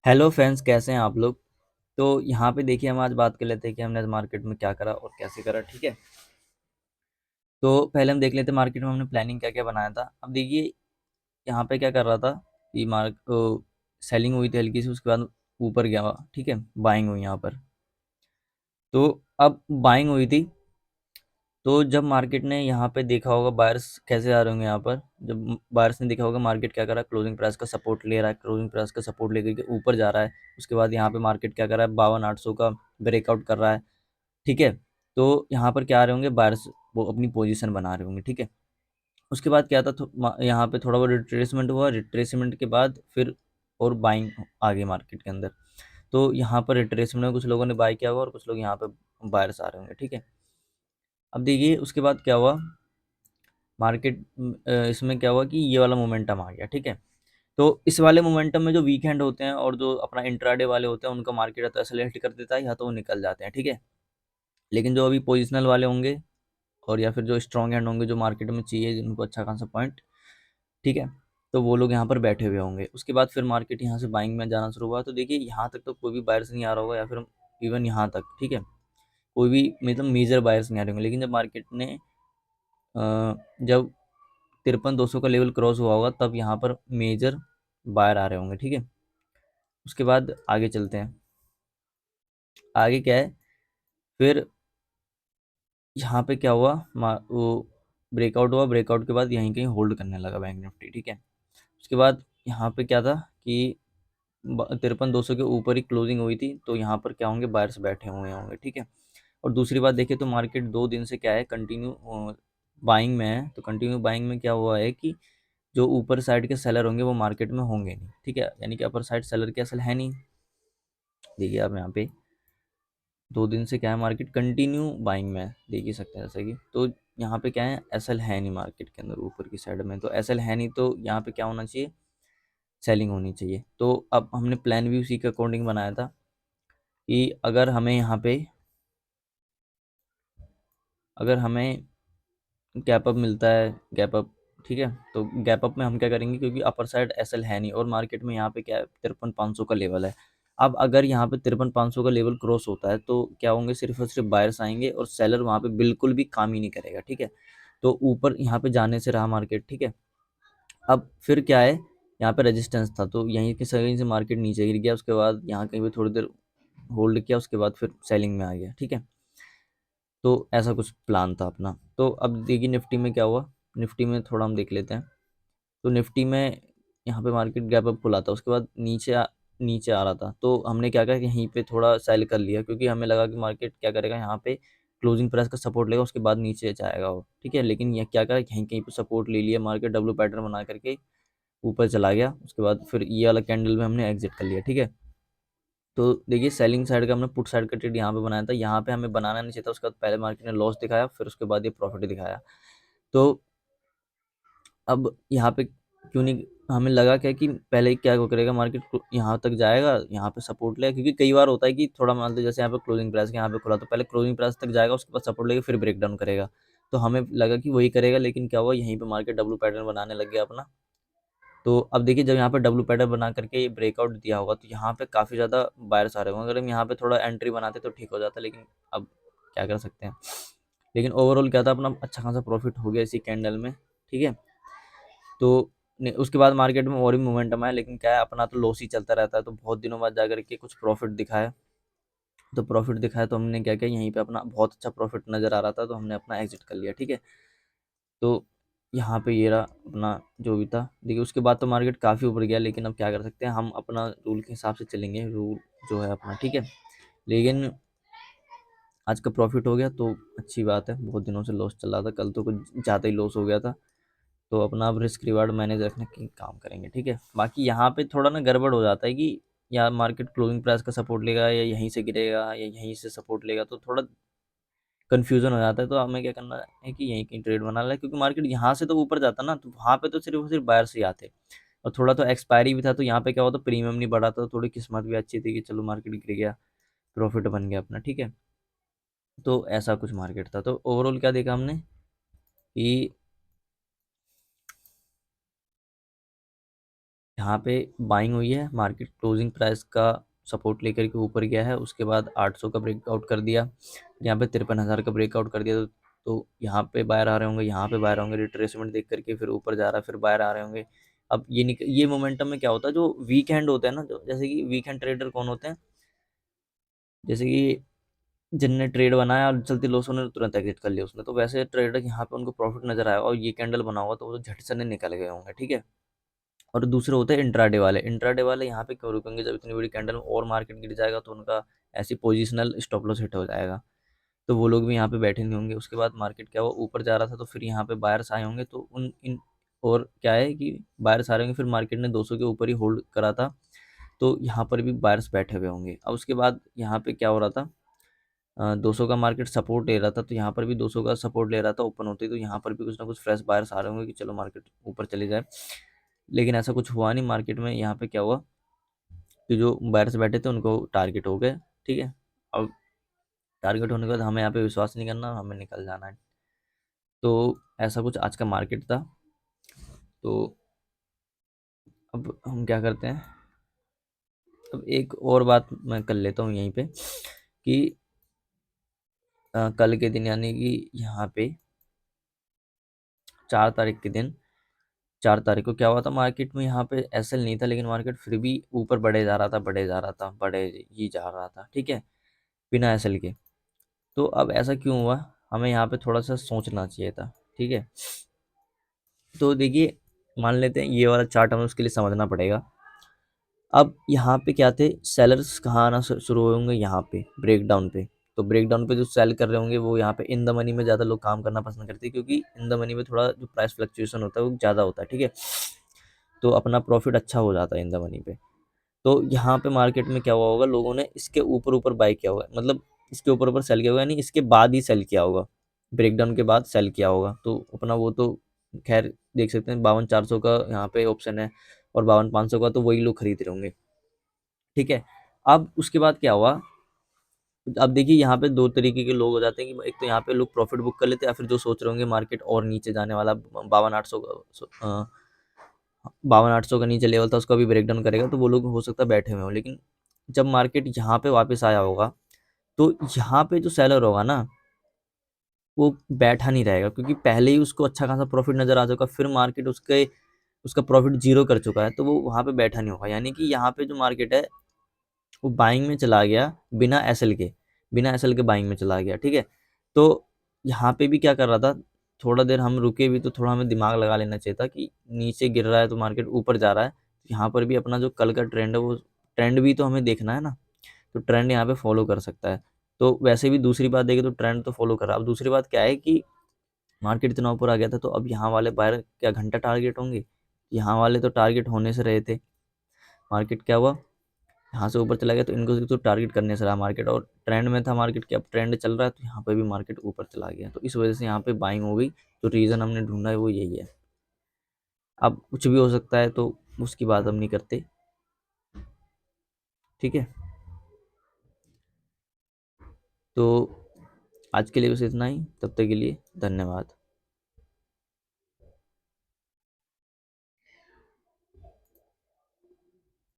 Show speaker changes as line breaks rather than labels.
Hello friends, कैसे हैं आप लोग। तो यहाँ पे देखिए, हम आज बात कर लेते हैं कि हमने आज मार्केट में क्या करा और कैसे करा। ठीक है, तो पहले हम देख लेते हैं मार्केट में हमने प्लानिंग क्या क्या बनाया था। अब देखिए, यहाँ पे क्या कर रहा था कि सेलिंग हुई थी हल्की सी, उसके बाद ऊपर गया। ठीक है, बाइंग हुई यहाँ पर। तो अब बाइंग हुई थी, तो जब मार्केट ने यहाँ पे देखा होगा बायर्स कैसे आ रहे होंगे यहाँ पर। जब बायर्स ने देखा होगा मार्केट क्या कर रहा है, क्लोजिंग प्राइस का सपोर्ट ले रहा है, क्लोजिंग प्राइस का सपोर्ट लेकर के ऊपर जा रहा है। उसके बाद यहाँ पे मार्केट क्या कर रहा है, 52,800 का ब्रेकआउट कर रहा है। ठीक है, तो यहाँ पर क्या आ रहे होंगे बायर्स, वो अपनी पोजीशन बना रहे होंगे। ठीक है, उसके बाद क्या था, यहाँ पे थोड़ा बहुत रिट्रेसमेंट हुआ। रिट्रेसमेंट के बाद फिर और बाइंग आ गई मार्केट के अंदर। तो यहाँ पर रिट्रेसमेंट में कुछ लोगों ने बाय किया होगा और कुछ लोग यहाँ पे बायर्स आ रहे होंगे। ठीक है, अब देखिए उसके बाद क्या हुआ मार्केट, इसमें क्या हुआ कि ये वाला मोमेंटम आ गया। ठीक है, तो इस वाले मोमेंटम में जो वीकेंड होते हैं और जो अपना इंट्राडे वाले होते हैं, उनका मार्केट या तो एक्सेलरेट कर देता है या तो वो निकल जाते हैं। ठीक है, लेकिन जो अभी पोजिशनल वाले होंगे और या फिर जो स्ट्रॉन्ग हैंड होंगे, जो मार्केट में चाहिए जिनको अच्छा खासा पॉइंट, ठीक है, तो वो लोग यहाँ पर बैठे हुए होंगे। उसके बाद फिर मार्केट यहाँ से बाइंग में जाना शुरू हुआ। तो देखिए यहाँ तक तो कोई भी बायर्स नहीं आ रहा होगा, या फिर इवन यहाँ तक। ठीक है, कोई भी मतलब मेजर बायर्स नहीं आ रहे होंगे। लेकिन जब मार्केट ने जब 53,200 का लेवल क्रॉस हुआ होगा, तब यहाँ पर मेजर बायर आ रहे होंगे। ठीक है, उसके बाद आगे चलते हैं। आगे क्या है, फिर यहाँ पे क्या हुआ, वो ब्रेकआउट हुआ। ब्रेकआउट के बाद यहीं कहीं होल्ड करने लगा बैंक निफ्टी। ठीक है, उसके बाद यहाँ पे क्या था कि 53,200 के ऊपर ही क्लोजिंग हुई थी, तो यहाँ पर क्या होंगे, बायर्स बैठे हुए होंगे। ठीक है, और दूसरी बात देखिए तो मार्केट 2 दिन से क्या है, कंटिन्यू बाइंग में है। तो कंटिन्यू बाइंग में क्या हुआ है कि जो ऊपर साइड के सेलर होंगे वो मार्केट में होंगे नहीं। ठीक है, यानी कि अपर साइड सेलर के असल है नहीं। देखिए आप यहाँ पे 2 दिन से क्या है, मार्केट कंटिन्यू बाइंग में है, देख ही सकते हैं जैसे कि। तो यहाँ पे क्या है, एसएल है नहीं मार्केट के अंदर ऊपर की साइड में। तो एसएल है नहीं, तो यहाँ पे क्या होना चाहिए, सेलिंग होनी चाहिए। तो अब हमने प्लान भी उसी के अकॉर्डिंग बनाया था कि अगर हमें गैप अप मिलता है, गैप अप, ठीक है, तो गैप अप में हम क्या करेंगे, क्योंकि अपर साइड एसएल है नहीं और मार्केट में यहाँ पे क्या है, 53,500 का लेवल है। अब अगर यहाँ पे 53,500 का लेवल क्रॉस होता है, तो क्या होंगे, सिर्फ और सिर्फ बायर्स आएंगे और सेलर वहाँ पे बिल्कुल भी काम ही नहीं करेगा। ठीक है, तो ऊपर यहाँ पे जाने से रहा मार्केट। ठीक है, अब फिर क्या है, यहाँ पे रेजिस्टेंस था, तो यहीं के कहीं से मार्केट नीचे गिर गया। उसके बाद यहाँ कहीं पे थोड़ी देर होल्ड किया, उसके बाद फिर सेलिंग में आ गया। ठीक है, तो ऐसा कुछ प्लान था अपना। तो अब देखिए निफ्टी में क्या हुआ, निफ्टी में थोड़ा हम देख लेते हैं। तो निफ्टी में यहाँ पे मार्केट गैप अप खुला था, उसके बाद नीचे आ रहा था। तो हमने क्या करा कि यहीं पे थोड़ा सेल कर लिया, क्योंकि हमें लगा कि मार्केट क्या करेगा, यहाँ पे क्लोजिंग प्राइस का सपोर्ट लेगा, उसके बाद नीचे जाएगा वो। ठीक है, लेकिन ये क्या करा, कहीं कहीं पे सपोर्ट ले लिया मार्केट, डब्लू पैटर्न बना करके ऊपर चला गया। उसके बाद फिर ये वाला कैंडल में हमने एग्जिट कर लिया। ठीक है, तो देखिए सेलिंग साइड का हमने पुट साइड का ट्रेड यहाँ पे बनाया था। यहाँ पे हमें बनाना नहीं चाहिए था। उसके बाद पहले मार्केट ने लॉस दिखाया, फिर उसके बाद ये प्रॉफिट दिखाया। तो अब यहाँ पे क्यों नहीं, हमें लगा क्या कि पहले क्या वो करेगा मार्केट, यहाँ तक जाएगा, यहाँ पे सपोर्ट लेगा। क्योंकि कई बार होता है कि थोड़ा मान लो जैसे यहाँ पे क्लोजिंग प्राइस के यहाँ पे खुला, तो पहले क्लोजिंग प्राइस तक जाएगा, उसके बाद सपोर्ट लेके फिर ब्रेक डाउन करेगा। तो हमें लगा कि वही करेगा, लेकिन क्या हुआ, यहीं पे मार्केट डब्लू पैटर्न बनाने लग गया अपना। तो अब देखिए जब यहाँ पे डब्लू पैटर्न बना करके ये ब्रेकआउट दिया होगा, तो यहाँ पे काफ़ी ज़्यादा बायर्स आ रहे होंगे। अगर हम यहाँ पे थोड़ा एंट्री बनाते तो ठीक हो जाता, लेकिन अब क्या कर सकते हैं। लेकिन ओवरऑल क्या था, अपना अच्छा खासा प्रॉफिट हो गया इसी कैंडल में। ठीक है, तो उसके बाद मार्केट में और भी मोमेंटम आया, लेकिन क्या है, अपना तो लॉस ही चलता रहता है। तो बहुत दिनों बाद जाकर के कुछ प्रॉफिट दिखाया। तो प्रॉफिट दिखाया तो हमने क्या किया, यहीं पे अपना बहुत अच्छा प्रॉफिट नज़र आ रहा था, तो हमने अपना एग्जिट कर लिया। ठीक है, तो यहाँ पे ये रहा अपना जो भी था। देखिए उसके बाद तो मार्केट काफ़ी ऊपर गया, लेकिन अब क्या कर सकते हैं, हम अपना रूल के हिसाब से चलेंगे, रूल जो है अपना। ठीक है, लेकिन आज का प्रॉफिट हो गया तो अच्छी बात है। बहुत दिनों से लॉस चल रहा था, कल तो कुछ ज़्यादा ही लॉस हो गया था। तो अपना अब रिस्क रिवार्ड मैनेज रखने की काम करेंगे। ठीक है, बाकी यहाँ पे थोड़ा ना गड़बड़ हो जाता है कि या मार्केट क्लोजिंग प्राइस का सपोर्ट लेगा, या यहीं से गिरेगा, या यहीं से सपोर्ट लेगा, तो थोड़ा कन्फ्यूजन हो जाता है। तो हमें क्या करना है कि यहीं कहीं ट्रेड बना लें, क्योंकि मार्केट यहाँ से तो ऊपर जाता ना, तो वहाँ पे तो सिर्फ और सिर्फ बाहर से ही आते। और थोड़ा तो एक्सपायरी भी था, तो यहाँ पे क्या होता, प्रीमियम नहीं बढ़ा था, तो थोड़ी किस्मत भी अच्छी थी कि चलो मार्केट गिर गया, प्रॉफिट बन गया अपना। ठीक है, तो ऐसा कुछ मार्केट था। तो ओवरऑल क्या देखा हमने कि यहाँ पे बाइंग हुई है, मार्केट क्लोजिंग प्राइस का सपोर्ट लेकर के ऊपर गया है, उसके बाद 800 का ब्रेकआउट कर दिया, यहाँ पे 53,000 का ब्रेकआउट कर दिया। तो यहाँ पे बायर आ रहे होंगे, यहाँ पे बायर होंगे, रिट्रेसमेंट देख करके फिर ऊपर जा रहा है, फिर बायर आ रहे होंगे। अब ये मोमेंटम में क्या होता है, जो वीक हैंड होता है ना, जो जैसे कि वीक हैंड ट्रेडर कौन होते हैं, जैसे कि जिनने ट्रेड बनाया और चलती लॉस होने तुरंत एग्जिट कर लिया उसने, तो वैसे ट्रेडर यहाँ पे उनको प्रॉफिट नजर आया और ये कैंडल बना हुआ तो वो झट से नहीं निकल गए होंगे, ठीक है। और दूसरे होते हैं इंट्राडे वाले। इंट्राडे वाले यहाँ पे क्यों रुकेंगे, जब इतनी बड़ी कैंडल में और मार्केट गिर जाएगा तो उनका ऐसी पोजिशनल स्टॉप लॉस हिट हो जाएगा, तो वो लोग भी यहाँ पे बैठे नहीं होंगे। उसके बाद मार्केट क्या हुआ, ऊपर जा रहा था तो फिर यहाँ पे बायर्स आए होंगे, तो उन इन और क्या है कि बायर्स आ रहे होंगे, फिर मार्केट ने 200 के ऊपर ही होल्ड करा था, तो यहाँ पर भी बायर्स बैठे हुए होंगे। अब उसके बाद यहाँ पे क्या हो रहा था, 200 का मार्केट सपोर्ट ले रहा था, तो यहाँ पर भी 200 का सपोर्ट ले रहा था ओपन होते ही, तो यहाँ पर भी कुछ ना कुछ फ्रेश बायर्स आ रहे होंगे कि चलो मार्केट ऊपर चले जाए, लेकिन ऐसा कुछ हुआ नहीं मार्केट में। यहाँ पे क्या हुआ कि जो बायर्स बैठे थे उनको टारगेट हो गए, ठीक है। अब टारगेट होने के बाद हमें यहाँ पे विश्वास नहीं करना, हमें निकल जाना है। तो ऐसा कुछ आज का मार्केट था। तो अब हम क्या करते हैं, अब एक और बात मैं कर लेता हूँ यहीं पे कि कल के दिन यानी कि यहाँ पे 4 तारीख के दिन, 4 तारीख को क्या हुआ था मार्केट में, यहाँ पे एसएल नहीं था, लेकिन मार्केट फिर भी ऊपर बढ़े जा रहा था, बढ़े जा रहा था, बढ़े ही जा रहा था, ठीक है, बिना एसएल के। तो अब ऐसा क्यों हुआ, हमें यहाँ पे थोड़ा सा सोचना चाहिए था, ठीक है। तो देखिए, मान लेते हैं ये वाला चार्ट हमें उसके लिए समझना पड़ेगा। अब यहाँ पे क्या थे, सेलर्स कहाँ आना शुरू होंगे, यहाँ पे ब्रेकडाउन पे। तो ब्रेकडाउन पे जो सेल कर रहे होंगे वो यहाँ पे इन द मनी में ज़्यादा लोग काम करना पसंद करते हैं, क्योंकि इन द मनी में थोड़ा जो प्राइस फ्लक्चुएशन होता है वो ज़्यादा होता है, ठीक है, तो अपना प्रॉफिट अच्छा हो जाता है इन द मनी पे। तो यहाँ पे मार्केट में क्या हुआ होगा, लोगों ने इसके ऊपर ऊपर बाय किया होगा, मतलब इसके ऊपर ऊपर सेल किया होगा, यानी इसके बाद ही सेल किया होगा, ब्रेकडाउन के बाद सेल किया होगा। तो अपना वो तो खैर देख सकते हैं, 52,400 का यहाँ पे ऑप्शन है और 52,500 का, तो वही लोग खरीद रहे होंगे, ठीक है। अब उसके बाद क्या हुआ, अब देखिए यहाँ पे दो तरीके के लोग हो जाते हैं कि एक तो यहाँ पे लोग प्रॉफिट बुक कर लेते हैं, या फिर जो सोच रहे होंगे मार्केट और नीचे जाने वाला, 52,800 का, 52,800 का नीचे लेवल था उसको अभी ब्रेक डाउन करेगा, तो वो लोग हो सकता है बैठे हुए हों। लेकिन जब मार्केट यहाँ पे वापस आया होगा, तो यहाँ पे जो सेलर होगा ना, वो बैठा नहीं रहेगा, क्योंकि पहले ही उसको अच्छा खासा प्रॉफिट नजर आ चुका, फिर मार्केट उसके उसका प्रॉफिट जीरो कर चुका है, तो वो वहाँ पे बैठा नहीं होगा। यानी कि यहाँ पे जो मार्केट है वो बाइंग में चला गया, बिना एसएल के, बिना एसएल के बाइंग में चला गया, ठीक है। तो यहाँ पे भी क्या कर रहा था, थोड़ा देर हम रुके भी तो थोड़ा हमें दिमाग लगा लेना चाहिए था कि नीचे गिर रहा है तो मार्केट ऊपर जा रहा है, यहाँ पर भी अपना जो कल का ट्रेंड है वो ट्रेंड भी तो हमें देखना है ना, तो ट्रेंड यहाँ पे फॉलो कर सकता है। तो वैसे भी दूसरी बात देखें तो ट्रेंड तो फॉलो कर रहा है। अब दूसरी बात क्या है कि मार्केट इतना ऊपर आ गया था, तो अब यहाँ वाले बायर क्या घंटा टारगेट होंगे, यहाँ वाले तो टारगेट होने से रहे थे। मार्केट क्या हुआ, यहाँ से ऊपर चला गया, तो इनको तो टारगेट करने से रहा मार्केट, और ट्रेंड में था मार्केट की, अब ट्रेंड चल रहा है तो यहाँ पे भी मार्केट ऊपर चला गया, तो इस वजह से यहाँ पे बाइंग हो गई। तो रीज़न हमने ढूंढा है वो यही है। अब कुछ भी हो सकता है, तो उसकी बात हम नहीं करते, ठीक है। तो आज के लिए बस इतना ही, तब तक के लिए धन्यवाद।